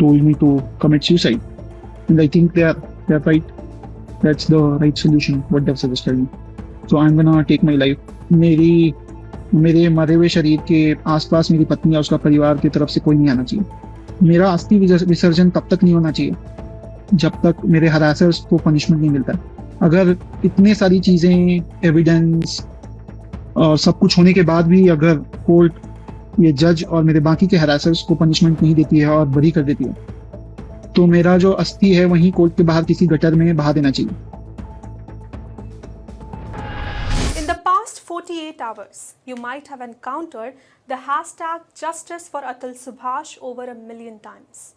told me to commit suicide, and I think they're right. That's the right solution. What they've suggested me. So I'm gonna take my life. मेरे मरे हुए शरीर के आसपास मेरी पत्नी और उसका परिवार की तरफ से कोई नहीं आना चाहिए। मेरा अस्थि विसर्जन तब तक नहीं होना चाहिए जब तक मेरे हरासर्स को पनिशमेंट नहीं मिलता। अगर इतने सारी चीजें, एविडेंस और सब कुछ होने के बाद भी अगर कोर्ट, ये जज और मेरे बाकी के हरासर्स को पनिशमेंट नहीं देती है और बरी कर देती है, तो मेरा जो अस्थि है वहीं कोर्ट के बाहर किसी गटर में बहा देना चाहिए। In the past 48 hours, you might have encountered the hashtag Justice for Atul Subhash over 1 million times.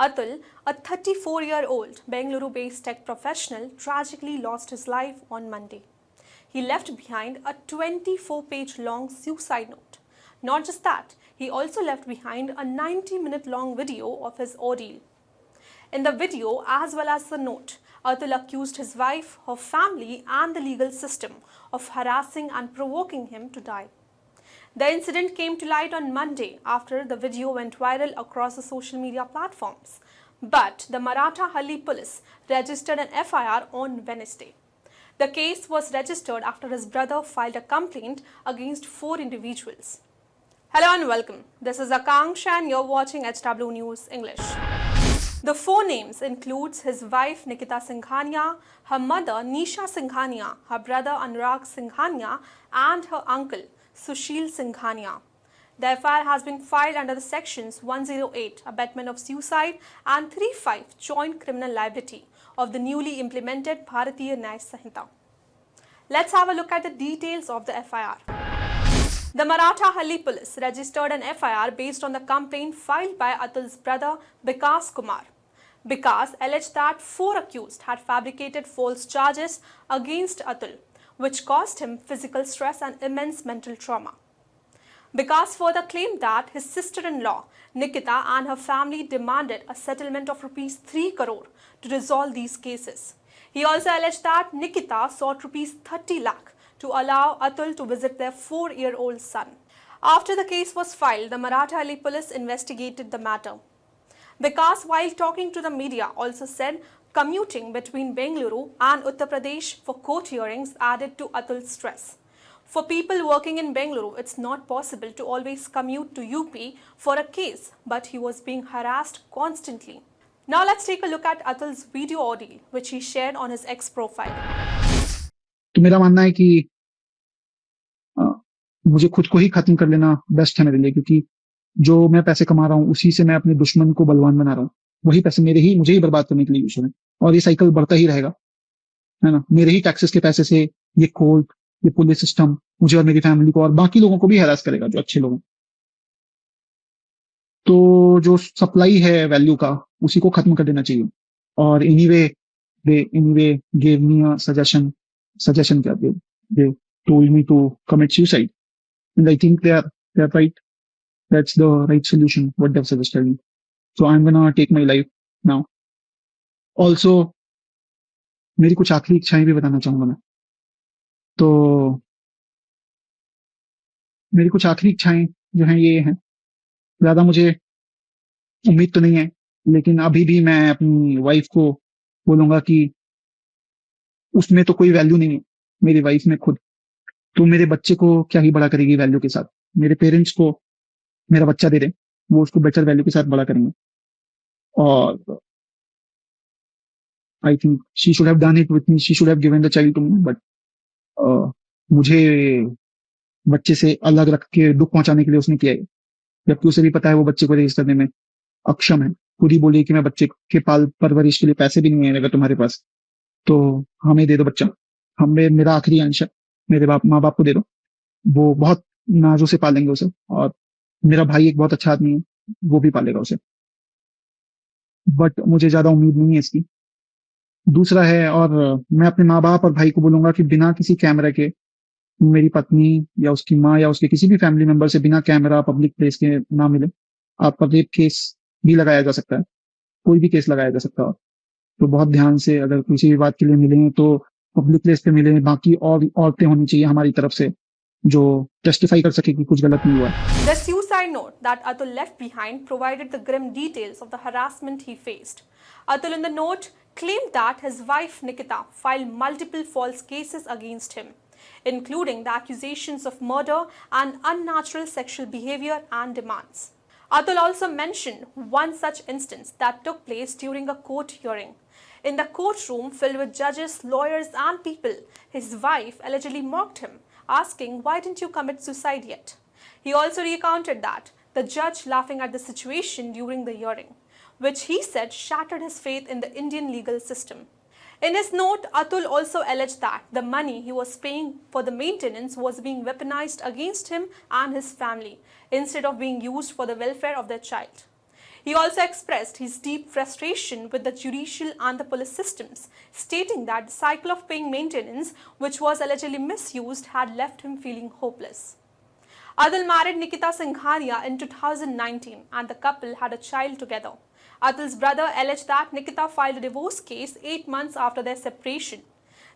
Atul, a 34-year-old Bengaluru-based tech professional, tragically lost his life on Monday. He left behind a 24-page long suicide note. Not just that, he also left behind a 90-minute long video of his ordeal. In the video, as well as the note, Atul accused his wife, her family and the legal system of harassing and provoking him to die. The incident came to light on Monday after the video went viral across the social media platforms. But the Marathahalli police registered an FIR on Wednesday. The case was registered after his brother filed a complaint against 4 individuals. Hello and welcome. This is Akanksha and you're watching HW News English. The 4 names includes his wife Nikita Singhania, her mother Nisha Singhania, her brother Anurag Singhania and her uncle Sushil Singhania. The FIR has been filed under the sections 108 abetment of suicide and 35 joint criminal liability of the newly implemented Bharatiya Nyaya Sanhita. Let's have a look at the details of the FIR. The Marathahalli police registered an FIR based on the complaint filed by Atul's brother Bikas Kumar. Bikas alleged that 4 accused had fabricated false charges against Atul, which caused him physical stress and immense mental trauma. Bikas further claimed that his sister-in-law, Nikita, and her family demanded a settlement of rupees 3 crore to resolve these cases. He also alleged that Nikita sought rupees 30 lakh to allow Atul to visit their 4-year-old son. After the case was filed, the Marathahalli police investigated the matter. Bikas, while talking to the media, also said commuting between Bengaluru and Uttar Pradesh for court hearings added to Atul's stress. For people working in Bengaluru, it's not possible to always commute to UP for a case, but he was being harassed constantly. Now let's take a look at Atul's video ordeal, which he shared on his X profile. तो मेरा मानना है कि मुझे खुद को ही खत्म कर लेना बेस्ट है मेरे लिए, क्योंकि जो मैं पैसे कमा रहा हूँ उसी से मैं अपने दुश्मन को बलवान बना रहा हूँ। वही पैसे मुझे ही बर्बाद करने के लिए यूज हो रहे हैं और ये साइकिल बढ़ता ही रहेगा, है ना। मेरे ही टैक्सेस के पैसे से ये कोर्ट, ये पुलिस सिस्टम मुझे और मेरी फैमिली को और बाकी लोगों को भी हैरास करेगा जो अच्छे लोग हैं। तो जो सप्लाई है वैल्यू का, उसी को खत्म कर देना चाहिए। और anyway gave me a suggestion क्या दे told me to commit suicide, and I think they're right. That's the right solution. What they've suggested me. So I'm gonna take my life now. Also, मेरी कुछ आखिरी इच्छाएं भी बताना चाहूंगा मैं। तो मेरी कुछ आखिरी इच्छाएं जो हैं ये हैं, ज्यादा मुझे उम्मीद तो नहीं है, लेकिन अभी भी मैं अपनी वाइफ को बोलूंगा कि उसमें तो कोई वैल्यू नहीं है, मेरी वाइफ में खुद। तो मेरे बच्चे को क्या ही बड़ा करेगी वैल्यू के साथ। मेरे पेरेंट्स को मेरा बच्चा दे रहे, वो उसको बेटर वैल्यू के साथ बड़ा करेंगे। और I think she should have done it with me, she should have given the child to me, but मुझे बच्चे से अलग रख के दुख पहुंचाने के लिए उसने किया है, जबकि उसे भी पता है वो बच्चे को रेज करने में अक्षम है। खुद ही बोली कि मैं बच्चे के पाल परवरिश के लिए पैसे भी नहीं है अगर तुम्हारे पास, तो हमें दे दो बच्चा, मेरा आखिरी अंश है, मेरे माँ बाप को दे दो, वो बहुत नाजों से पालेंगे उसे। और मेरा भाई एक बहुत अच्छा आदमी है, वो भी पालेगा उसे, बट मुझे ज्यादा उम्मीद नहीं है इसकी। दूसरा है, और मैं अपने माँ बाप और भाई को बोलूंगा कि बिना किसी कैमरा के मेरी पत्नी या उसकी माँ या उसके किसी भी फैमिली मेंबर से बिना कैमरा पब्लिक प्लेस के ना मिले। आप पर रेप केस भी लगाया जा सकता है, कोई भी केस लगाया जा सकता है। तो बहुत ध्यान से अगर किसी भी बात के लिए मिले तो पब्लिक प्लेस पे मिले। बाकी और औरतें होनी चाहिए हमारी तरफ से जो टेस्टिफाई कर सके कि कुछ गलत नहीं हुआ। The suicide suicide note that Atul left behind provided the grim details of the harassment he faced. Atul in the note claimed that his wife Nikita filed multiple false cases against him, including the accusations of murder and unnatural sexual behavior and demands. Atul also mentioned one such instance that took place during a court hearing. In the courtroom filled with judges, lawyers, and people, his wife allegedly mocked him, asking, "Why didn't you commit suicide yet?" He also recounted that the judge laughing at the situation during the hearing, which he said shattered his faith in the Indian legal system. In his note, Atul also alleged that the money he was paying for the maintenance was being weaponized against him and his family instead of being used for the welfare of their child. He also expressed his deep frustration with the judicial and the police systems, stating that the cycle of paying maintenance, which was allegedly misused, had left him feeling hopeless. Atul married Nikita Singharia in 2019 and the couple had a child together. Atul's brother alleged that Nikita filed a divorce case 8 months after their separation.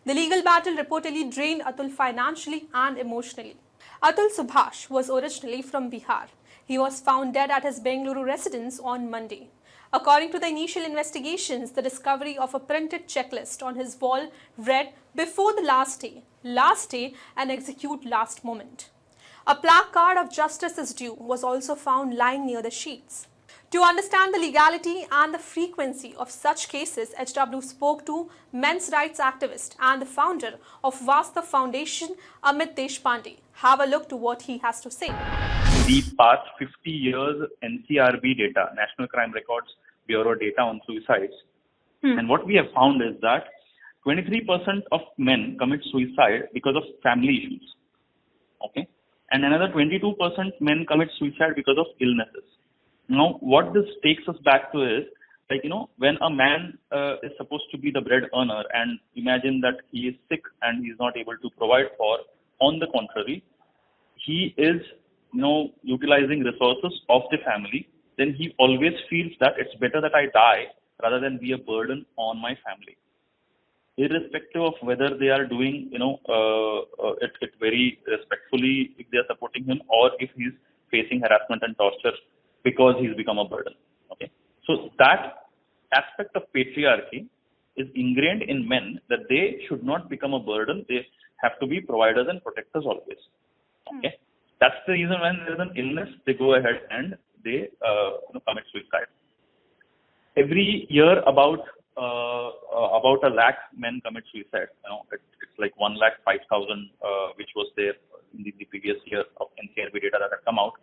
The legal battle reportedly drained Atul financially and emotionally. Atul Subhash was originally from Bihar. He was found dead at his Bengaluru residence on Monday. According to the initial investigations, the discovery of a printed checklist on his wall read, "Before the last day, and execute last moment." A placard of "Justice is due" was also found lying near the sheets. To understand the legality and the frequency of such cases, HW spoke to men's rights activist and the founder of Vasta Foundation, Amit Deshpande. Have a look to what he has to say. The past 50 years NCRB data, National Crime Records Bureau data on suicides. And what we have found is that 23% of men commit suicide because of family issues. Okay. And another 22% men commit suicide because of illnesses. Now, what this takes us back to is, when a man is supposed to be the bread earner and imagine that he is sick and he is not able to provide for, on the contrary, he is, utilizing resources of the family, then he always feels that it's better that I die rather than be a burden on my family. Irrespective of whether they are doing, it very respectfully if they are supporting him or if he's facing harassment and torture because he's become a burden. Okay. So that aspect of patriarchy is ingrained in men that they should not become a burden. They have to be providers and protectors always. Okay. That's the reason when there is an illness, they go ahead and they commit suicide. Every year, about 1 lakh men commit suicide. It's like 1,05,000, which was there in the previous year of NCRB data that had come out,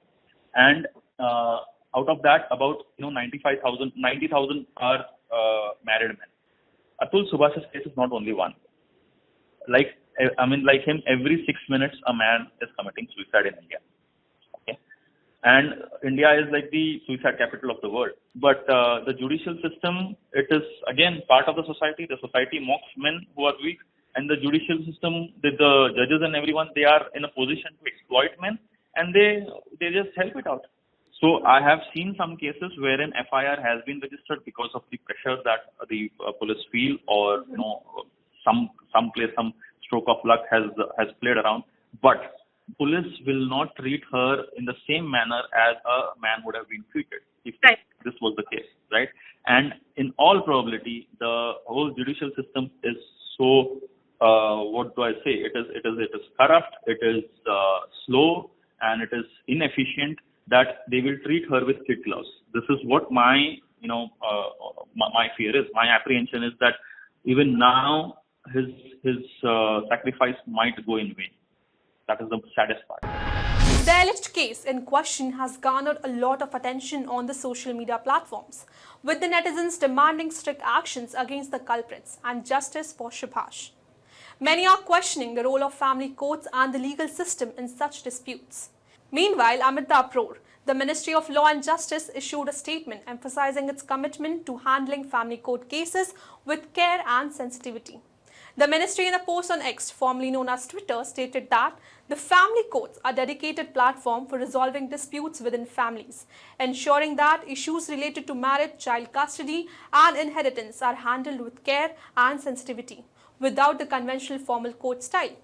and out of that, about 90,000 are married men. Atul Subhash's case is not only one. Like him, every 6 minutes a man is committing suicide in India. Okay, and India is like the suicide capital of the world. But the judicial system, it is again part of the society. The society mocks men who are weak, and the judicial system, the judges and everyone, they are in a position to exploit men, and they just help it out. So I have seen some cases wherein FIR has been registered because of the pressure that the police feel, or some stroke of luck has played around. But police will not treat her in the same manner as a man would have been treated if this was the case, right? And in all probability, the whole judicial system is so what do I say? It is corrupt, it is slow, and it is inefficient, that they will treat her with kid gloves. This is what my my fear is. My apprehension is that even now his sacrifice might go in vain. That is the saddest part. The alleged case in question has garnered a lot of attention on the social media platforms, with the netizens demanding strict actions against the culprits and justice for Subhash. Many are questioning the role of family courts and the legal system in such disputes. Meanwhile, amid the uproar, the Ministry of Law and Justice issued a statement emphasizing its commitment to handling family court cases with care and sensitivity. The ministry, in a post on X, formerly known as Twitter, stated that the family courts are a dedicated platform for resolving disputes within families, ensuring that issues related to marriage, child custody, and inheritance are handled with care and sensitivity, without the conventional formal court style.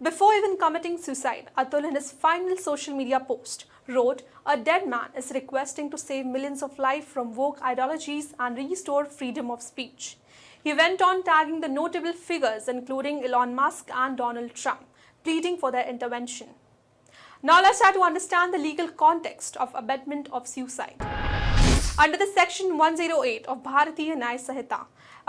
Before even committing suicide, Atul in his final social media post wrote, "A dead man is requesting to save millions of lives from woke ideologies and restore freedom of speech." He went on tagging the notable figures including Elon Musk and Donald Trump, pleading for their intervention. Now let's try to understand the legal context of abetment of suicide. Under the Section 108 of Bharatiya Nyaya Sanhita,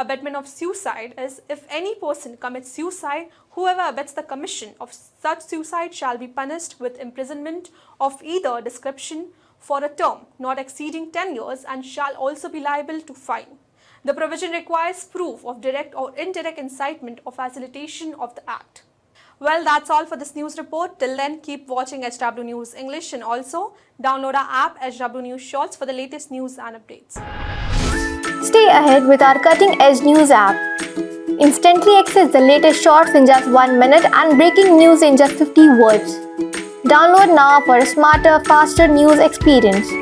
abetment of suicide is if any person commits suicide, whoever abets the commission of such suicide shall be punished with imprisonment of either description for a term not exceeding 10 years and shall also be liable to fine. The provision requires proof of direct or indirect incitement or facilitation of the act. Well, that's all for this news report. Till then, keep watching HW News English and also download our app HW News Shorts for the latest news and updates. Stay ahead with our cutting-edge news app. Instantly access the latest shorts in just 1 minute and breaking news in just 50 words. Download now for a smarter, faster news experience.